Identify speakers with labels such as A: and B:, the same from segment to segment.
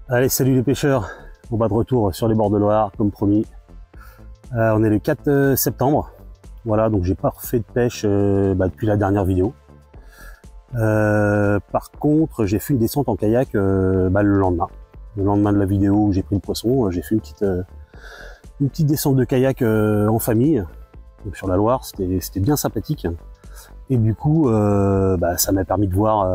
A: Allez, salut les pêcheurs, on va de retour sur les bords de Loire, comme promis. On est le 4 septembre, voilà, donc j'ai pas refait de pêche depuis la dernière vidéo. Par contre, j'ai fait une descente en kayak le lendemain. Le lendemain de la vidéo où j'ai pris le poisson, j'ai fait une petite descente de kayak en famille, donc sur la Loire, c'était bien sympathique. Et du coup, ça m'a permis de voir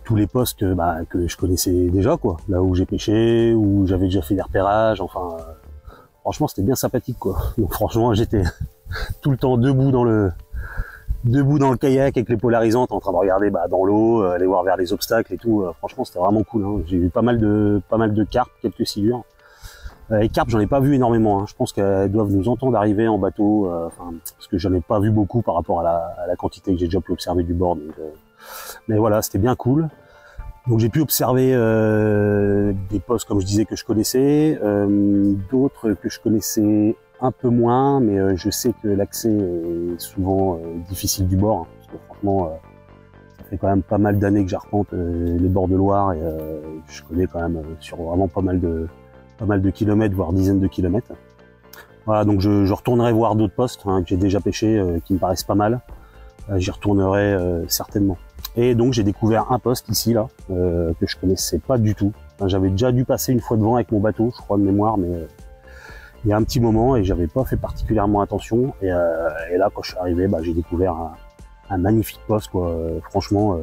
A: tous les postes que je connaissais déjà, quoi. Là où j'ai pêché, où j'avais déjà fait des repérages, enfin, franchement, c'était bien sympathique, quoi. Donc franchement, j'étais tout le temps debout dans le kayak avec les polarisantes, en train de regarder dans l'eau, aller voir vers les obstacles et tout. Franchement, c'était vraiment cool, hein. J'ai eu pas mal de carpes, quelques silures. Les carpes, j'en ai pas vu énormément, hein. Je pense qu'elles doivent nous entendre arriver en bateau, parce que j'en ai pas vu beaucoup par rapport à la quantité que j'ai déjà pu observer du bord. Donc, mais voilà, c'était bien cool. Donc j'ai pu observer des postes, comme je disais, que je connaissais, d'autres que je connaissais un peu moins, mais je sais que l'accès est souvent difficile du bord, hein, parce que franchement, ça fait quand même pas mal d'années que j'arpente les bords de Loire, et je connais quand même sur vraiment pas mal de kilomètres, voire dizaines de kilomètres. Voilà, donc je retournerai voir d'autres postes que j'ai déjà pêché, qui me paraissent pas mal. J'y retournerai certainement. Et donc j'ai découvert un poste ici là que je connaissais pas du tout. Enfin, j'avais déjà dû passer une fois devant avec mon bateau, je crois de mémoire, mais il y a un petit moment et j'avais pas fait particulièrement attention. Et là quand je suis arrivé, j'ai découvert un magnifique poste, quoi. Franchement,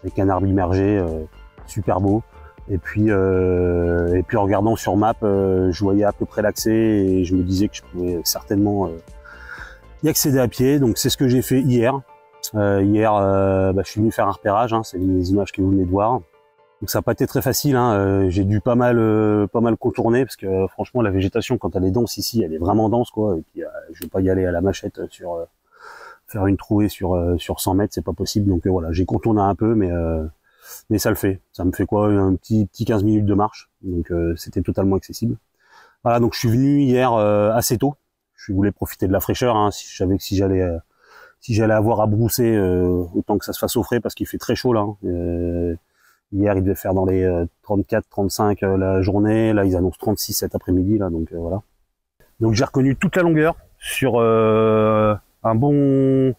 A: avec un arbre immergé, super beau. Et puis en regardant sur map, je voyais à peu près l'accès et je me disais que je pouvais certainement y accéder à pied. Donc c'est ce que j'ai fait hier. Je suis venu faire un repérage, hein, c'est les images que vous venez de voir. Donc ça n'a pas été très facile, hein. J'ai dû pas mal contourner parce que franchement la végétation quand elle est dense ici, elle est vraiment dense, quoi. Et puis je vais pas y aller à la machette sur faire une trouée sur 100 mètres, c'est pas possible. Donc voilà, j'ai contourné un peu, mais ça le fait. Ça me fait quoi, un petit 15 minutes de marche. Donc c'était totalement accessible. Voilà, donc je suis venu hier assez tôt. Je voulais profiter de la fraîcheur, hein. Je savais que si j'allais avoir à brousser, autant que ça se fasse au frais parce qu'il fait très chaud là. Hier, il devait faire dans les 34, 35 la journée. Là, ils annoncent 36 cet après-midi là, donc voilà. Donc j'ai reconnu toute la longueur sur un bon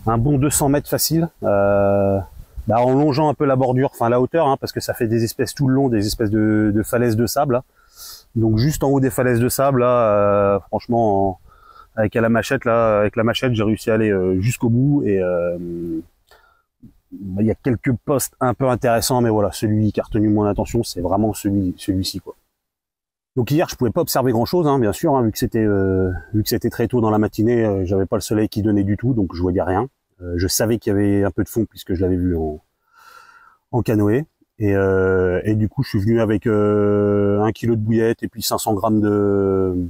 A: 200 mètres facile. En longeant un peu la bordure, enfin la hauteur, hein, parce que ça fait des espèces tout le long, des espèces de falaises de sable. Là. Donc juste en haut des falaises de sable, là, franchement, avec la machette, j'ai réussi à aller jusqu'au bout et il y a quelques postes un peu intéressants, mais voilà, celui qui a retenu mon attention, c'est vraiment celui-ci, quoi. Donc hier, je pouvais pas observer grand-chose, hein, bien sûr, hein, vu que c'était très tôt dans la matinée, j'avais pas le soleil qui donnait du tout, donc je voyais rien. Je savais qu'il y avait un peu de fond puisque je l'avais vu en canoë. Et du coup, je suis venu avec 1 kilo de bouillettes et puis 500 grammes de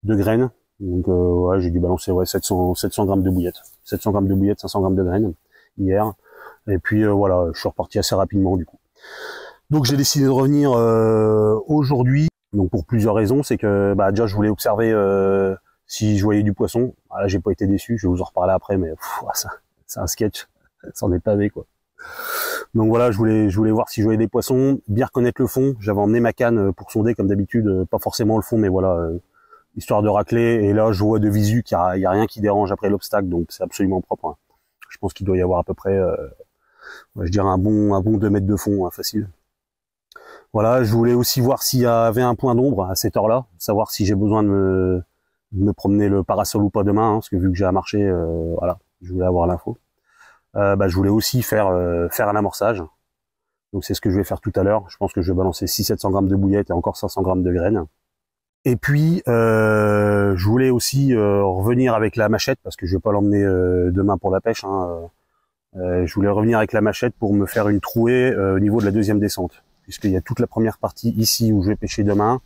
A: graines. Donc ouais, j'ai dû balancer 700 grammes de bouillettes. 700 grammes de bouillettes, 500 grammes de graines hier. Et puis voilà, je suis reparti assez rapidement du coup. Donc j'ai décidé de revenir aujourd'hui. Donc pour plusieurs raisons, c'est que déjà je voulais observer si je voyais du poisson. Là j'ai pas été déçu, je vais vous en reparler après, mais c'est un sketch, ça en est pavé, quoi. Donc voilà, je voulais voir si je voyais des poissons, bien reconnaître le fond. J'avais emmené ma canne pour sonder comme d'habitude, pas forcément le fond, mais voilà, histoire de racler. Et là, je vois de visu qu'il y a rien qui dérange après l'obstacle, donc c'est absolument propre, hein. Je pense qu'il doit y avoir à peu près, je dirais un bon 2 mètres de fond, hein, facile. Voilà, je voulais aussi voir s'il y avait un point d'ombre à cette heure-là, savoir si j'ai besoin de me promener le parasol ou pas demain, hein, parce que vu que j'ai à marcher, voilà, je voulais avoir l'info. Je voulais aussi faire un amorçage. Donc c'est ce que je vais faire tout à l'heure. Je pense que je vais balancer 600-700 grammes de bouillettes et encore 500 grammes de graines. Et puis je voulais aussi revenir avec la machette parce que je vais pas l'emmener demain pour la pêche, hein. Je voulais revenir avec la machette pour me faire une trouée au niveau de la deuxième descente, puisqu'il y a toute la première partie ici où je vais pêcher demain.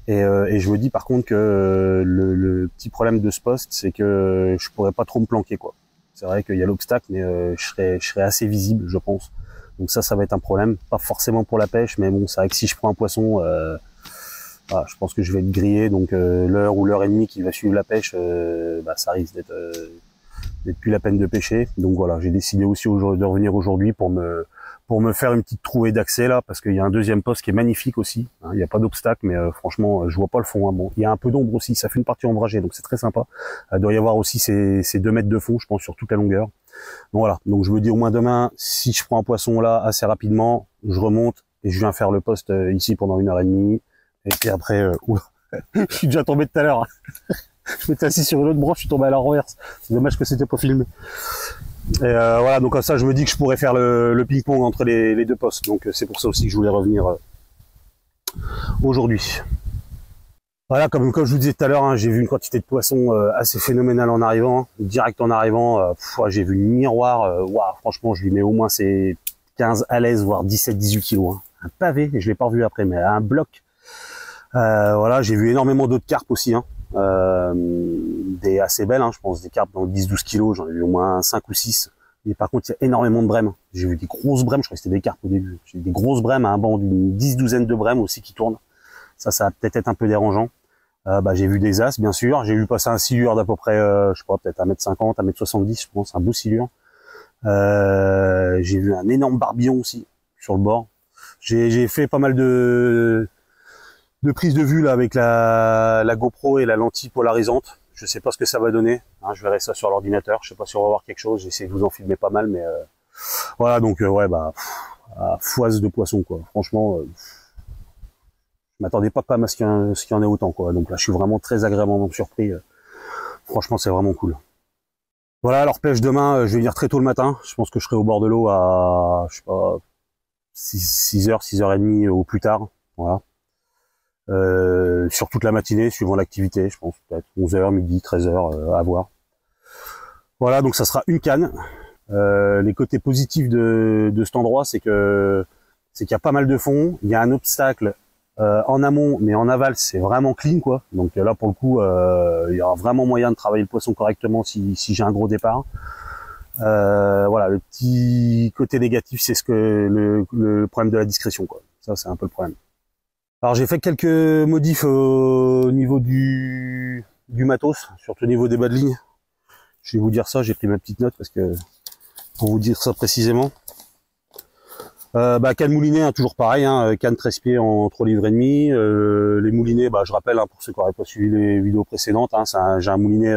A: Et je me dis par contre que le petit problème de ce poste, c'est que je pourrais pas trop me planquer, quoi. C'est vrai qu'il y a l'obstacle, mais je serais assez visible, je pense. Donc ça va être un problème. Pas forcément pour la pêche, mais bon, c'est vrai que si je prends un poisson, voilà, je pense que je vais être grillé. Donc l'heure ou l'heure et demie qui va suivre la pêche, ça risque d'être plus la peine de pêcher. Donc voilà, j'ai décidé aussi de revenir aujourd'hui pour pour me faire une petite trouée d'accès là, parce qu'il y a un deuxième poste qui est magnifique aussi. Hein, il n'y a pas d'obstacle, mais franchement, je vois pas le fond. Hein. Bon, il y a un peu d'ombre aussi, ça fait une partie ombragée, donc c'est très sympa. Il doit y avoir aussi ces 2 mètres de fond, je pense, sur toute la longueur. Donc voilà, donc je me dis au moins demain, si je prends un poisson là assez rapidement, je remonte et je viens faire le poste ici pendant 1h30. Et puis après, oula, je suis déjà tombé tout à l'heure. Je m'étais assis sur une autre branche, je suis tombé à la renverse. C'est dommage que c'était pas filmé. Et voilà, donc comme ça, je me dis que je pourrais faire le ping-pong entre les 2 postes. Donc c'est pour ça aussi que je voulais revenir aujourd'hui. Voilà, comme je vous disais tout à l'heure, hein, j'ai vu une quantité de poissons assez phénoménale en arrivant. Direct en arrivant, j'ai vu le miroir. Waouh, franchement, je lui mets au moins ces 15 à l'aise, voire 17-18 kilos. Hein. Un pavé, et je l'ai pas revu après, mais un bloc. Voilà, j'ai vu énormément d'autres carpes aussi. Hein. Des assez belles, hein, je pense, des carpes dans 10-12 kilos. J'en ai vu au moins 5 ou 6. Et par contre, il y a énormément de brèmes. J'ai vu des grosses brèmes, je crois que c'était des carpes au début. J'ai vu des grosses brèmes, un banc d'une 10-12aine de brèmes aussi qui tournent. Ça va peut-être être un peu dérangeant. J'ai vu des as, bien sûr. J'ai vu passer un silure d'à peu près, je sais pas, peut-être 1m50, 1m70, je pense, un beau silure. J'ai vu un énorme barbillon aussi, sur le bord. J'ai fait pas mal de prises de vue là avec la GoPro et la lentille polarisante. Je sais pas ce que ça va donner. Hein, je verrai ça sur l'ordinateur. Je sais pas si on va voir quelque chose. J'ai essayé de vous en filmer pas mal, mais voilà. Donc ouais, foise de poissons quoi. Franchement, je m'attendais pas quand même à ce qu'il y en ait autant quoi. Donc là, je suis vraiment très agréablement surpris. Franchement, c'est vraiment cool. Voilà, alors pêche demain, je vais venir très tôt le matin. Je pense que je serai au bord de l'eau à, je sais pas, 6h, 6h30 au plus tard. Voilà. Sur toute la matinée, suivant l'activité, je pense peut-être 11h, midi, 13h, à voir. Voilà, donc ça sera une canne. Les côtés positifs de cet endroit, c'est qu'il y a pas mal de fond. Il y a un obstacle en amont, mais en aval, c'est vraiment clean, quoi. Donc là, pour le coup, il y aura vraiment moyen de travailler le poisson correctement si j'ai un gros départ. Voilà, le petit côté négatif, c'est le problème de la discrétion, quoi. Ça, c'est un peu le problème. Alors j'ai fait quelques modifs au niveau du matos, surtout au niveau des bas de ligne. Je vais vous dire ça, j'ai pris ma petite note parce que pour vous dire ça précisément. Canne moulinée, hein, toujours pareil, hein, canne 13 pieds en 3 livres et demi. Les moulinets, je rappelle hein, pour ceux qui n'auraient pas suivi les vidéos précédentes, hein, j'ai un moulinet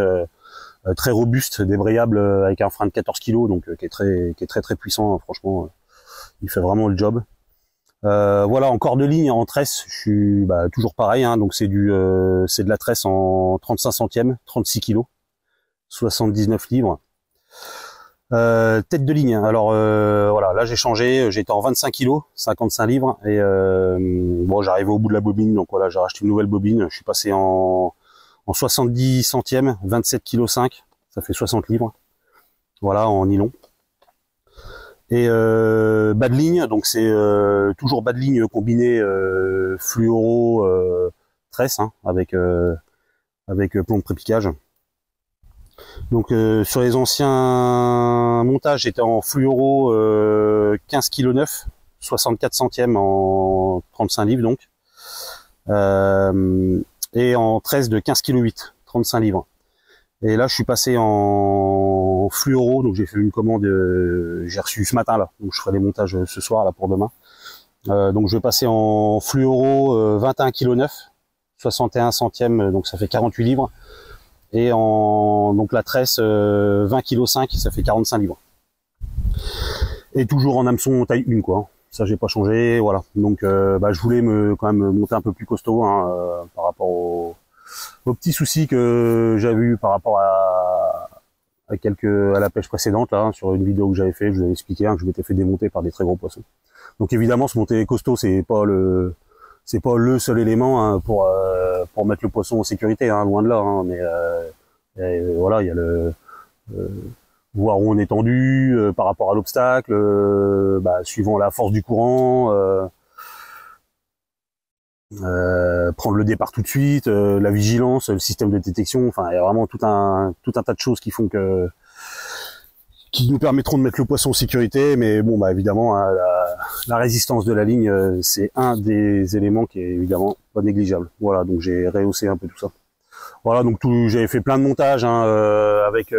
A: très robuste, débrayable avec un frein de 14 kg, donc qui est très puissant. Hein, franchement, il fait vraiment le job. Voilà, en corps de ligne, en tresse, je suis toujours pareil, hein, donc c'est de la tresse en 35 centièmes, 36 kg, 79 livres. Tête de ligne, alors voilà, là j'ai changé, j'étais en 25 kg, 55 livres, et j'arrive au bout de la bobine, donc voilà, j'ai racheté une nouvelle bobine, je suis passé en 70 centièmes, 27 kg 5, ça fait 60 livres, voilà, en nylon. Et bas de ligne, donc c'est toujours bas de ligne combiné fluoro tresse hein, avec plomb de prépiquage. Donc sur les anciens montages, j'étais en fluoro 15 kg 9, 64 centièmes en 35 livres donc, et en tresse de 15 kg 8, 35 livres. Et là, je suis passé en fluoro, donc j'ai fait une commande, j'ai reçu ce matin là, donc je ferai les montages ce soir là pour demain. Donc je vais passer en fluoro 21 kg 9, 61 centièmes, donc ça fait 48 livres. Et donc la tresse 20 kg 5, ça fait 45 livres. Et toujours en hameçon taille 1 quoi. Ça j'ai pas changé, voilà. Donc je voulais quand même monter un peu plus costaud hein, par rapport aux petits soucis que j'avais eu par rapport à la pêche précédente là, sur une vidéo que j'avais fait, je vous avais expliqué hein, que je m'étais fait démonter par des très gros poissons. Donc évidemment se monter costaud c'est pas le seul élément hein, pour mettre le poisson en sécurité, hein, loin de là, hein, mais voilà, il y a voir où on est tendu par rapport à l'obstacle, suivant la force du courant, prendre le départ tout de suite, la vigilance, le système de détection, enfin il y a vraiment tout un tas de choses qui font qui nous permettront de mettre le poisson en sécurité, mais bon évidemment hein, la résistance de la ligne c'est un des éléments qui est évidemment pas négligeable. Voilà, donc j'ai rehaussé un peu tout ça. Voilà, donc j'avais fait plein de montages hein, avec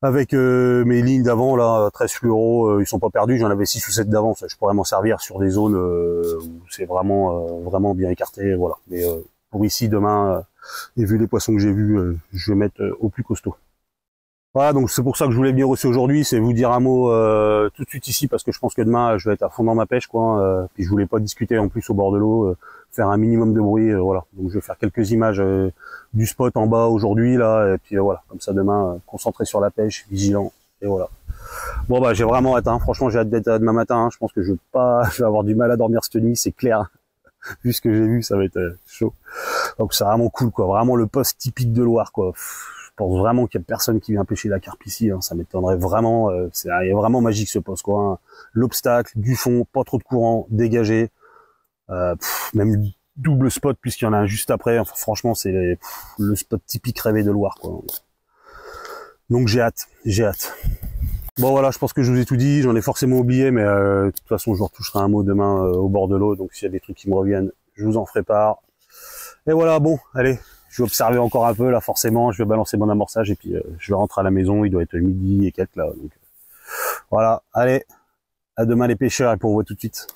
A: avec mes lignes d'avant là, 13 fluoro, ils sont pas perdus, j'en avais 6 ou 7 d'avance, je pourrais m'en servir sur des zones où c'est vraiment bien écarté, voilà. Mais pour ici demain, et vu les poissons que j'ai vus, je vais mettre au plus costaud. Voilà, donc c'est pour ça que je voulais venir aussi aujourd'hui, c'est vous dire un mot tout de suite ici, parce que je pense que demain je vais être à fond dans ma pêche, quoi. Puis je voulais pas discuter en plus au bord de l'eau, faire un minimum de bruit, voilà. Donc je vais faire quelques images du spot en bas aujourd'hui là, et puis voilà, comme ça demain, concentré sur la pêche, vigilant, et voilà. Bon bah j'ai vraiment hâte, hein. Franchement j'ai hâte d'être demain matin, hein. Je pense que je vais avoir du mal à dormir cette nuit, c'est clair. Vu ce que j'ai vu, ça va être chaud. Donc c'est vraiment cool, quoi. Vraiment le poste typique de Loire, quoi. Je pense vraiment qu'il y a personne qui vient pêcher la carpe ici, hein. Ça m'étonnerait vraiment. C'est vraiment magique ce poste, quoi, hein. L'obstacle, du fond, pas trop de courant, dégagé. Même double spot puisqu'il y en a un juste après. Enfin, franchement, c'est le spot typique rêvé de Loire, quoi. Donc j'ai hâte, j'ai hâte. Bon voilà, je pense que je vous ai tout dit, j'en ai forcément oublié, mais de toute façon je vous retoucherai un mot demain au bord de l'eau, donc s'il y a des trucs qui me reviennent, je vous en ferai part. Et voilà, bon, allez, je vais observer encore un peu là, forcément, je vais balancer mon amorçage et puis je vais rentrer à la maison, il doit être midi et quelques là, donc voilà, allez, à demain les pêcheurs et pour vous tout de suite.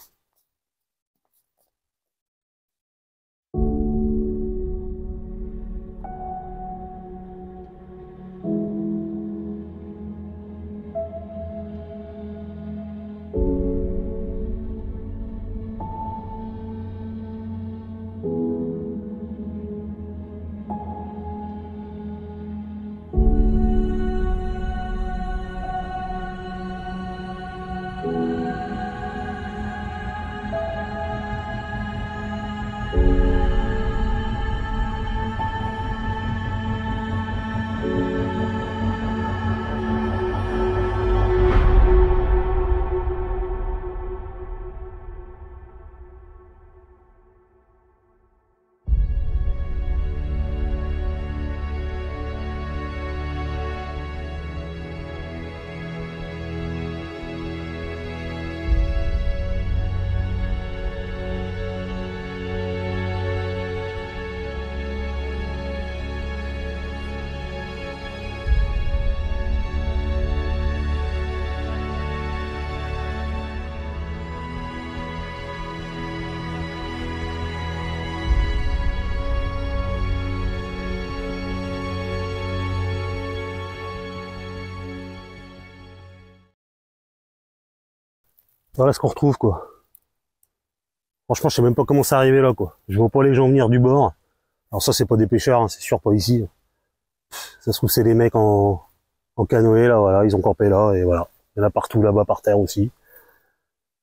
A: Voilà ce qu'on retrouve, quoi. Franchement, je sais même pas comment c'est arrivé là, quoi. Je vois pas les gens venir du bord. Alors ça, c'est pas des pêcheurs, hein, c'est sûr, pas ici. Ça se trouve, c'est les mecs en canoë, là, voilà, ils ont campé là, et voilà. Il y en a partout là-bas par terre aussi.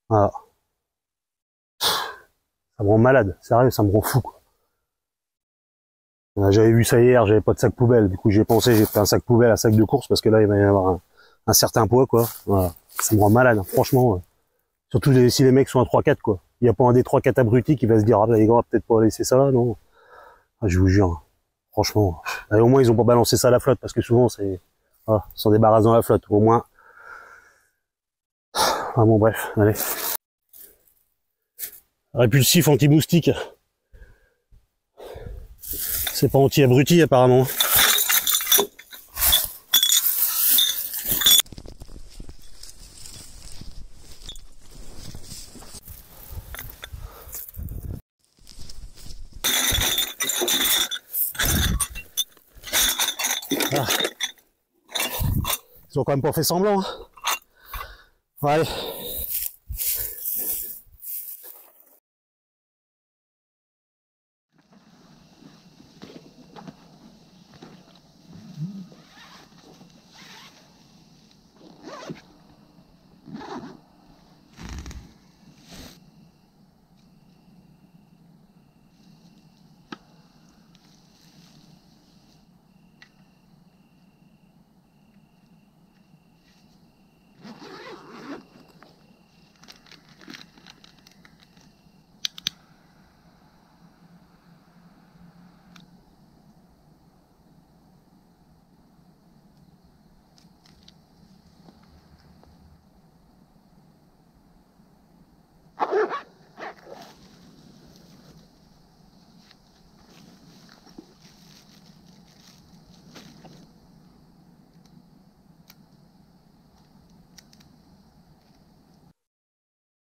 A: Voilà. Ça me rend malade, sérieux, ça me rend fou, quoi. J'avais vu ça hier, j'avais pas de sac poubelle, du coup j'ai pensé, j'ai pris un sac poubelle, un sac de course, parce que là, il va y avoir un certain poids, quoi. Voilà. Ça me rend malade, hein, franchement. Surtout si les mecs sont à 3-4, quoi. Il n'y a pas un des 3-4 abrutis qui va se dire, ah bah les gars, peut-être pas laisser ça, non. Ah, je vous jure, franchement. Allez, au moins, ils ont pas balancé ça à la flotte, parce que souvent, c'est, ah, ils s'en débarrassent dans la flotte, au moins. Ah bon, bref, allez. Répulsif anti-moustique. C'est pas anti-abruti, apparemment. Ah. Ils ont quand même pas fait semblant, hein. Ouais.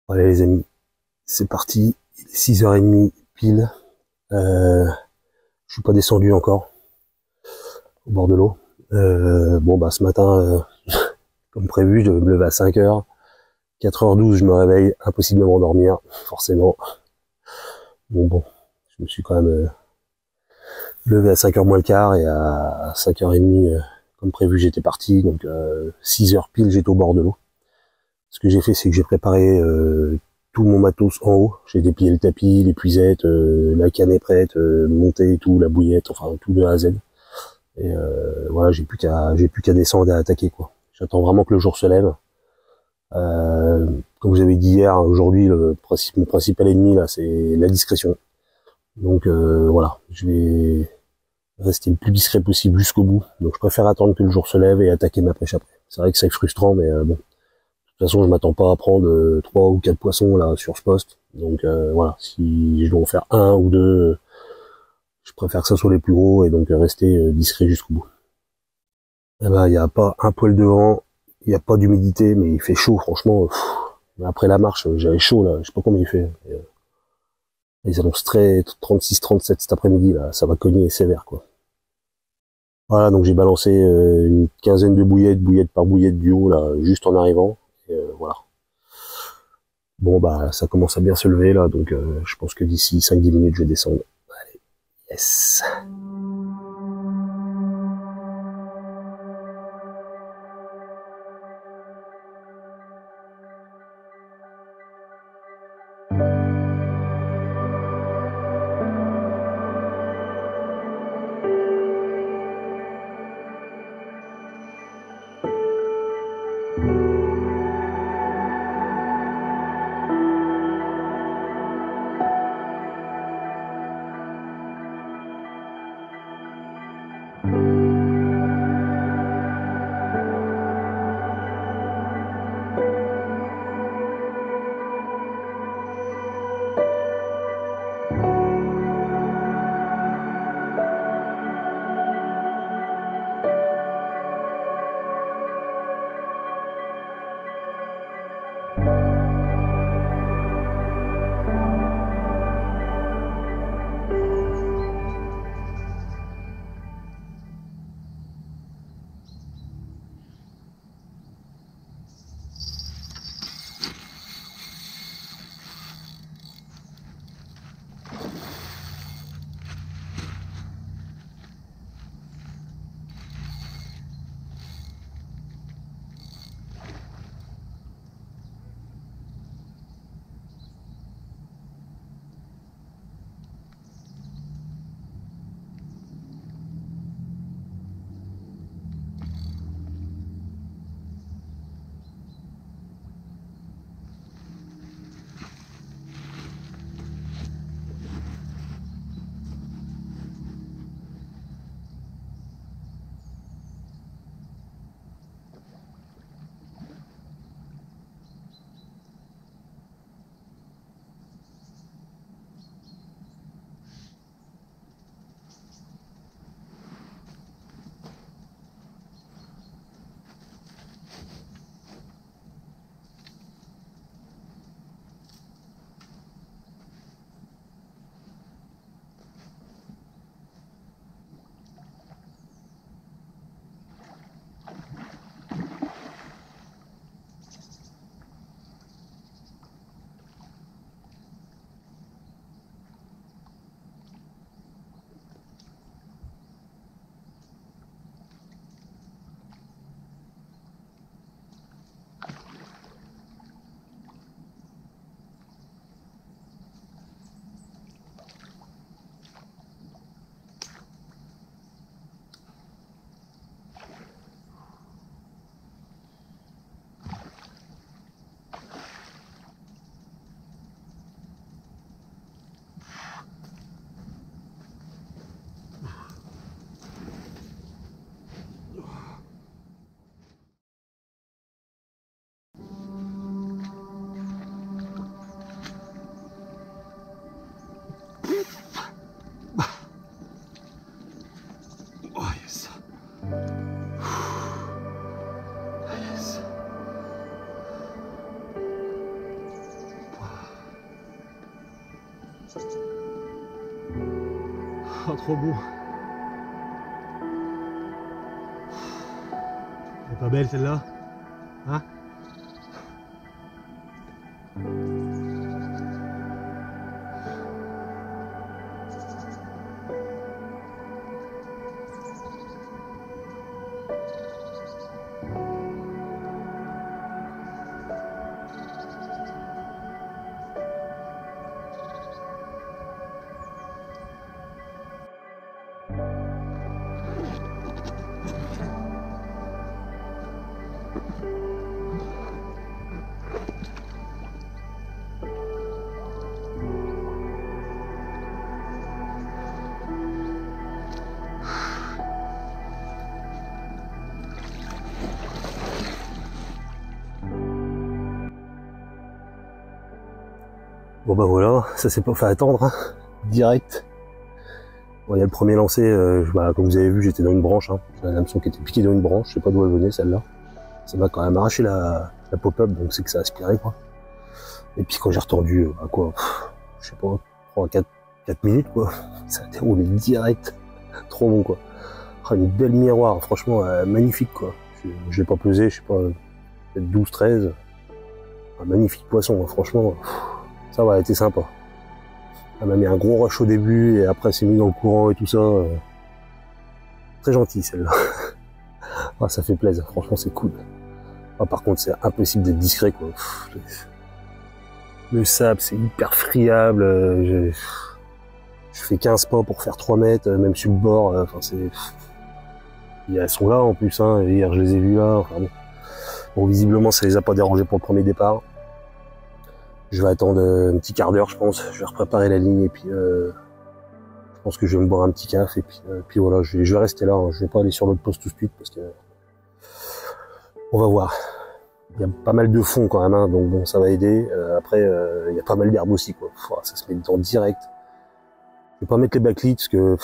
A: Allez les amis, c'est parti, il est 6h30 pile. Je suis pas descendu encore au bord de l'eau. Bon bah ce matin, comme prévu, je devais me lever à 5h. 4h12, je me réveille, impossible de m'endormir, forcément. Bon, je me suis quand même levé à 5h moins le quart et à 5h30, comme prévu, j'étais parti. Donc 6h pile, j'étais au bord de l'eau. Ce que j'ai fait, c'est que j'ai préparé tout mon matos en haut. J'ai déplié le tapis, l'épuisette, la canne est prête, montée et tout, la bouillette, enfin tout de A à Z. Et voilà, j'ai plus qu'à descendre et à attaquer quoi. J'attends vraiment que le jour se lève. Comme vous avez dit hier, aujourd'hui, mon principal ennemi là, c'est la discrétion. Donc voilà, je vais rester le plus discret possible jusqu'au bout. Donc je préfère attendre que le jour se lève et attaquer ma pêche après. C'est vrai que c'est frustrant, mais bon. De toute façon, je m'attends pas à prendre 3 ou 4 poissons là sur ce poste. Donc voilà, si je dois en faire un ou deux, je préfère que ça soit les plus gros et donc rester discret jusqu'au bout. Eh ben, il n'y a pas un poil de vent, il n'y a pas d'humidité, mais il fait chaud, franchement. Après la marche, j'avais chaud là, je sais pas combien il fait. Ils annoncent 36-37 cet après-midi là, ça va cogner sévère quoi. Voilà, donc j'ai balancé une quinzaine de bouillettes, bouillette par bouillette du haut là, juste en arrivant. Et voilà. Bon bah ça commence à bien se lever là, donc je pense que d'ici 5-10 minutes je vais descendre. Allez, yes. Oh, trop beau. Elle est pas belle celle-là, hein? Bon bah voilà, ça s'est pas fait attendre, hein. Direct. Bon, il y a le premier lancé, bah, comme vous avez vu, j'étais dans une branche, hein. J'avais l'hameçon qui était piqué dans une branche, je sais pas d'où elle venait celle-là. Ça m'a quand même arraché la pop-up, donc c'est que ça a aspiré quoi. Et puis quand j'ai retendu, bah quoi, je sais pas, 3-4 minutes quoi, ça a déroulé direct. Trop bon quoi. Oh, une belle miroir, franchement magnifique quoi. Je l'ai pas pesé, je sais pas, peut-être 12-13. Un magnifique poisson, hein. Franchement. Ça va, elle était sympa. Elle m'a mis un gros rush au début et après elle s'est mis dans le courant et tout ça. Très gentille celle-là. Ah, ça fait plaisir, franchement c'est cool. Ah, par contre c'est impossible d'être discret quoi. Le sable c'est hyper friable. Je fais 15 pas pour faire 3 mètres, même sur le bord. Enfin c'est. Elles sont là en plus, hein. Hier je les ai vues là. Enfin, bon. Bon, visiblement ça les a pas dérangés pour le premier départ. Je vais attendre un petit quart d'heure, je pense. Je vais repréparer la ligne et puis je pense que je vais me boire un petit café et puis voilà, je vais rester là. Hein. Je vais pas aller sur l'autre poste tout de suite parce que on va voir. Il y a pas mal de fond quand même, hein, donc bon, ça va aider. Après, il y a pas mal d'herbe aussi, quoi. Ça se met dedans direct. Je vais pas mettre les backlights parce que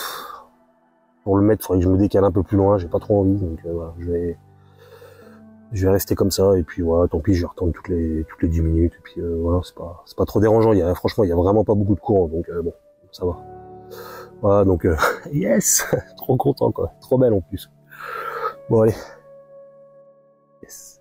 A: pour le mettre, il faudrait que je me décale un peu plus loin. J'ai pas trop envie, donc voilà, je vais rester comme ça et puis voilà, tant pis, je vais retendre toutes les 10 minutes et puis voilà, c'est pas trop dérangeant. Franchement, il y a vraiment pas beaucoup de courant, donc bon, ça va. Voilà, donc yes, trop content quoi, trop belle en plus. Bon allez, yes.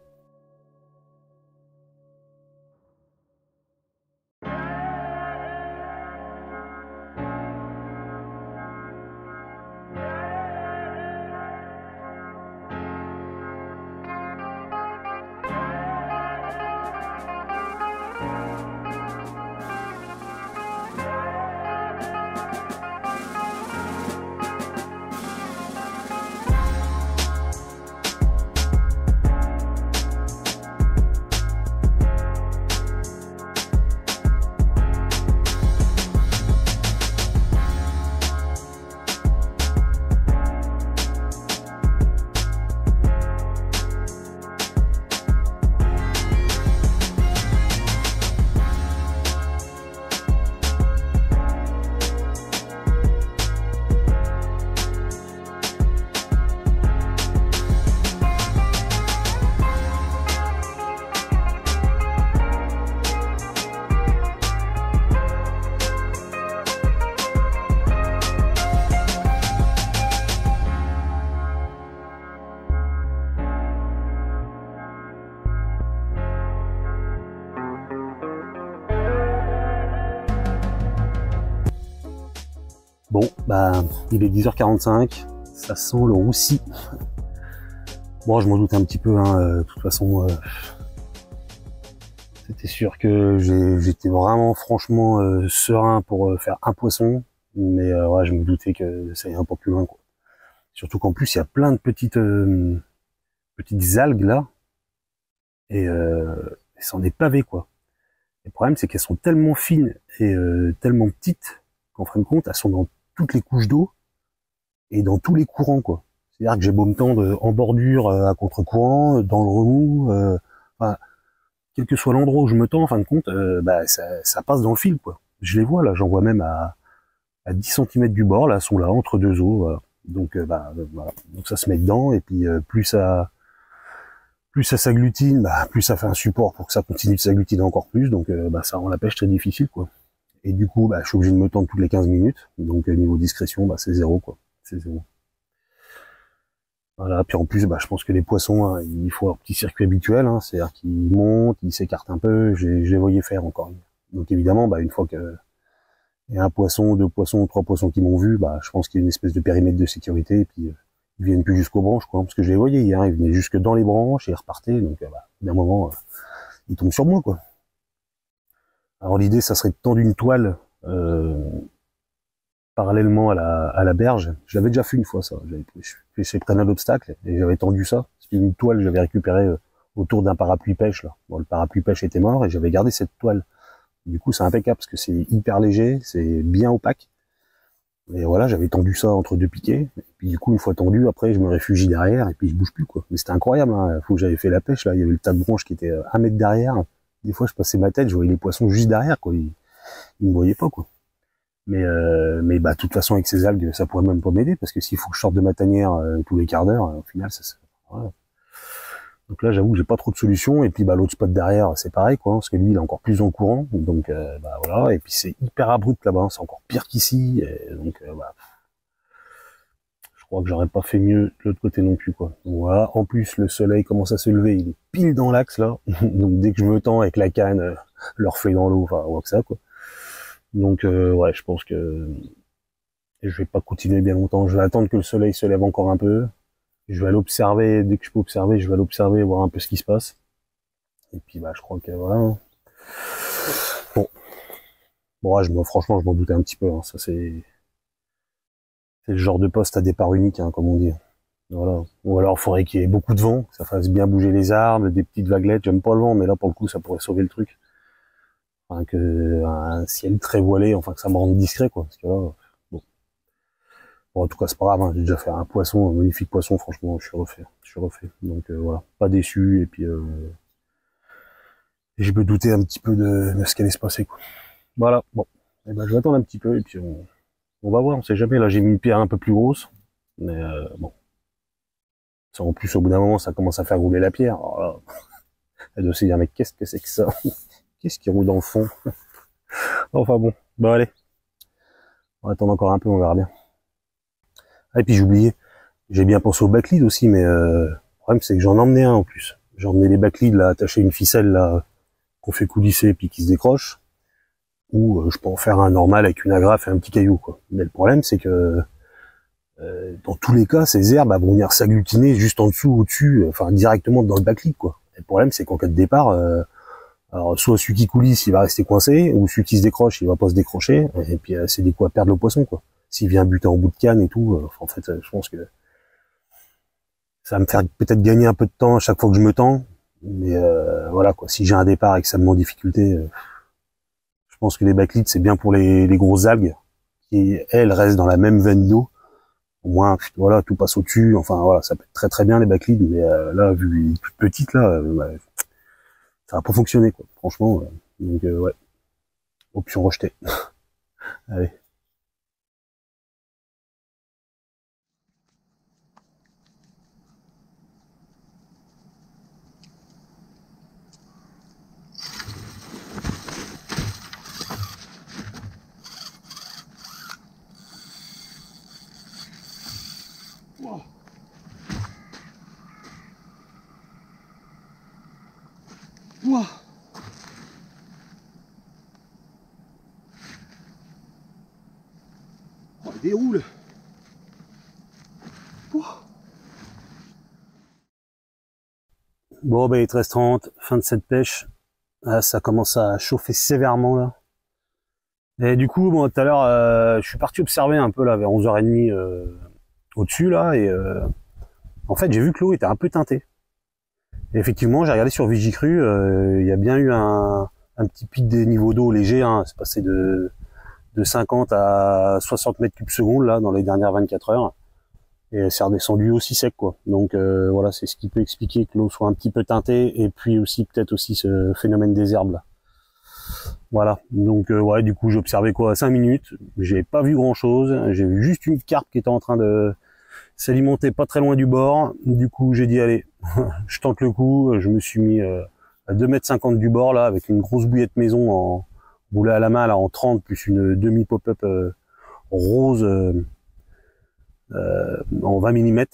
A: Bon, bah, il est 10h45, ça sent le roussi. Bon, je m'en doute un petit peu, hein, de toute façon, c'était sûr que j'étais vraiment, franchement, serein pour faire un poisson, mais ouais, je me doutais que ça irait un peu plus loin, quoi. Surtout qu'en plus, il y a plein de petites algues là, et c'en est pavé, quoi. Et le problème, c'est qu'elles sont tellement fines et tellement petites qu'en fin de compte, elles sont dans toutes les couches d'eau et dans tous les courants, quoi. C'est-à-dire que j'ai beau me tendre en bordure, à contre-courant, dans le remous, enfin, quel que soit l'endroit où je me tends, en fin de compte, bah, ça passe dans le fil, quoi. Je les vois là, j'en vois même à 10 cm du bord, là, sont là, entre deux eaux, voilà. Donc, bah, voilà. Donc ça se met dedans, et puis plus ça s'agglutine, bah, plus ça fait un support pour que ça continue de s'agglutiner encore plus, donc bah, ça rend la pêche très difficile, quoi. Et du coup, bah, je suis obligé de me tendre toutes les 15 minutes. Donc niveau discrétion, bah, c'est zéro, quoi. C'est zéro. Voilà, puis en plus, bah, je pense que les poissons, hein, il faut leur petit circuit habituel, hein, c'est-à-dire qu'ils montent, ils s'écartent un peu, je les voyais faire encore. Donc évidemment, bah, une fois que il y a un poisson, deux poissons, trois poissons qui m'ont vu, bah, je pense qu'il y a une espèce de périmètre de sécurité, et puis ils viennent plus jusqu'aux branches, quoi, parce que je les voyais hier, ils venaient jusque dans les branches et ils repartaient, donc bah, d'un moment, ils tombent sur moi, quoi. Alors l'idée, ça serait de tendre une toile parallèlement à la berge. Je l'avais déjà fait une fois, ça. J'ai pris un obstacle et j'avais tendu ça. C'était une toile que j'avais récupérée autour d'un parapluie pêche, là. Bon, le parapluie pêche était mort et j'avais gardé cette toile. Du coup, c'est impeccable parce que c'est hyper léger, c'est bien opaque. Et voilà, j'avais tendu ça entre deux piquets. Et puis du coup, une fois tendu, après, je me réfugie derrière et puis je bouge plus, quoi. Mais c'était incroyable, hein. Faut que j'avais fait la pêche, là. Il y avait le tas de branches qui était 1 mètre derrière. Des fois, je passais ma tête, je voyais les poissons juste derrière, quoi. Ils me voyaient pas, quoi. Mais bah, de toute façon, avec ces algues, ça pourrait même pas m'aider, parce que s'il faut que je sorte de ma tanière tous les quarts d'heure, au final, voilà. Donc là, j'avoue que j'ai pas trop de solutions. Et puis, bah, l'autre spot derrière, c'est pareil, quoi, parce que lui, il est encore plus en courant. Donc, bah, voilà. Et puis, c'est hyper abrupt là-bas, c'est encore pire qu'ici. Donc, bah, je crois que j'aurais pas fait mieux de l'autre côté non plus, quoi. Donc, voilà. En plus, le soleil commence à se lever, il est pile dans l'axe, là. Donc, dès que je me tends avec la canne, le reflet dans l'eau, enfin, on voit que ça, quoi. Donc, ouais, je pense que je vais pas continuer bien longtemps. Je vais attendre que le soleil se lève encore un peu. Je vais l'observer, dès que je peux observer, je vais l'observer, voir un peu ce qui se passe. Et puis, bah, je crois que voilà. Bon, ouais, franchement, je m'en doutais un petit peu, hein. Ça, c'est le genre de poste à départ unique, hein, comme on dit. Voilà. Ou alors, il faudrait qu'il y ait beaucoup de vent, que ça fasse bien bouger les arbres, des petites vaguelettes. J'aime pas le vent, mais là, pour le coup, ça pourrait sauver le truc. Enfin, que un ciel très voilé, enfin, que ça me rende discret, quoi. Parce que là, bon. Bon, en tout cas, c'est pas grave, hein. J'ai déjà fait un poisson, un magnifique poisson, franchement, je suis refait. Donc, voilà. Pas déçu, et puis, je me doutais un petit peu de ce qui allait se passer, quoi. Voilà. Bon. Et ben, je vais attendre un petit peu, et puis on va voir, on sait jamais. Là, j'ai mis une pierre un peu plus grosse, mais bon. Ça, en plus, au bout d'un moment, ça commence à faire rouler la pierre. Alors là, elle doit se dire, mais qu'est-ce que c'est que ça? Qu'est-ce qui roule dans le fond? Enfin bon, bah allez. On va attendre encore un peu, on verra bien. Ah, et puis j'ai oublié, j'ai bien pensé au backlead aussi, mais le problème c'est que j'en emmenais un en plus. J'ai emmené les backleads là, attacher une ficelle là, qu'on fait coulisser puis qui se décroche. Ou je peux en faire un normal avec une agrafe et un petit caillou, quoi. Mais le problème c'est que dans tous les cas, ces herbes vont venir s'agglutiner juste en dessous, au-dessus, enfin directement dans le backlead, quoi. Et le problème c'est qu'en cas de départ, alors soit celui qui coulisse il va rester coincé, ou celui qui se décroche il va pas se décrocher, et puis c'est des coups à perdre le poisson, quoi. S'il vient buter en bout de canne et tout, en fait je pense que ça va me faire peut-être gagner un peu de temps à chaque fois que je me tends, mais voilà, quoi. Si j'ai un départ et que ça me met en difficulté, je pense que les backleads c'est bien pour les grosses algues qui elles restent dans la même veine d'eau. Au moins voilà, tout passe au-dessus, enfin voilà, ça peut être très très bien les backleads, mais là vu toute petite là, ça va pas fonctionner, quoi, franchement. Donc ouais, option rejetée. Allez. Wow. Wow. Oh, il déroule. Wow. Bon, bah, il est 13h30, fin de cette pêche. Ah, ça commence à chauffer sévèrement, là. Et du coup, bon, tout à l'heure, je suis parti observer un peu, là, vers 11h30, au-dessus, là, et en fait, j'ai vu que l'eau était un peu teintée. Et effectivement, j'ai regardé sur Vigicru, il y a bien eu un petit pic des niveaux d'eau léger, hein. C'est passé de 50 à 60 mètres cubes secondes, là, dans les dernières 24 heures. Et c'est redescendu aussi sec, quoi. Donc voilà, c'est ce qui peut expliquer que l'eau soit un petit peu teintée, et puis aussi peut-être aussi ce phénomène des herbes là. Voilà, donc ouais, du coup j'ai observé quoi, 5 minutes, j'ai pas vu grand chose, j'ai vu juste une carpe qui était en train de s'alimenter pas très loin du bord. Du coup j'ai dit allez, je tente le coup, je me suis mis à 2,50 m du bord là, avec une grosse bouillette maison en boulet à la main là en 30 plus une demi pop-up rose en 20 mm.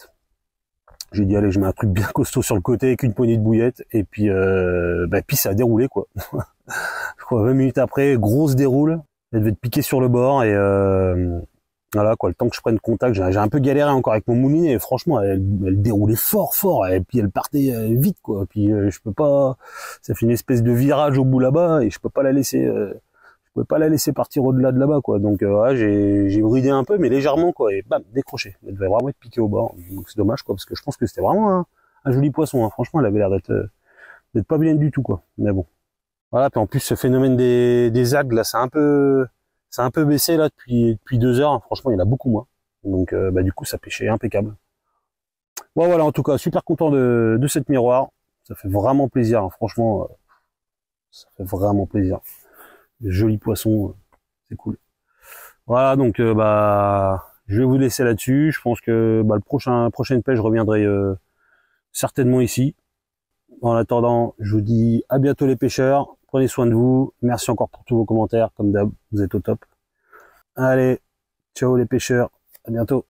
A: J'ai dit allez, je mets un truc bien costaud sur le côté avec une poignée de bouillettes et puis puis ça a déroulé quoi. Je crois 20 minutes après, grosse déroule, elle devait être piquée sur le bord et voilà quoi, le temps que je prenne contact, j'ai un peu galéré encore avec mon moulinet et franchement elle déroulait fort et puis elle partait vite quoi. Puis je peux pas, ça fait une espèce de virage au bout là-bas et je peux pas la laisser je pouvais pas la laisser partir au-delà de là-bas quoi. Donc ouais, j'ai bridé un peu mais légèrement quoi et bam, décroché. Elle devait vraiment être piquée au bord. Donc c'est dommage quoi parce que je pense que c'était vraiment un joli poisson hein. Franchement, elle avait l'air d'être pas vilaine du tout quoi. Mais bon. Voilà, puis en plus ce phénomène des algues là, c'est un peu baissé là depuis 2 heures. Franchement, il y en a beaucoup moins. Donc du coup, ça pêchait impeccable. Bon voilà, en tout cas, super content de cette miroir. Ça fait vraiment plaisir, hein. Franchement, ça fait vraiment plaisir. Des jolis poissons, c'est cool. Voilà, donc je vais vous laisser là-dessus. Je pense que prochaine pêche, je reviendrai certainement ici. En attendant, je vous dis à bientôt les pêcheurs. Prenez soin de vous. Merci encore pour tous vos commentaires. Comme d'hab, vous êtes au top. Allez, ciao les pêcheurs. À bientôt.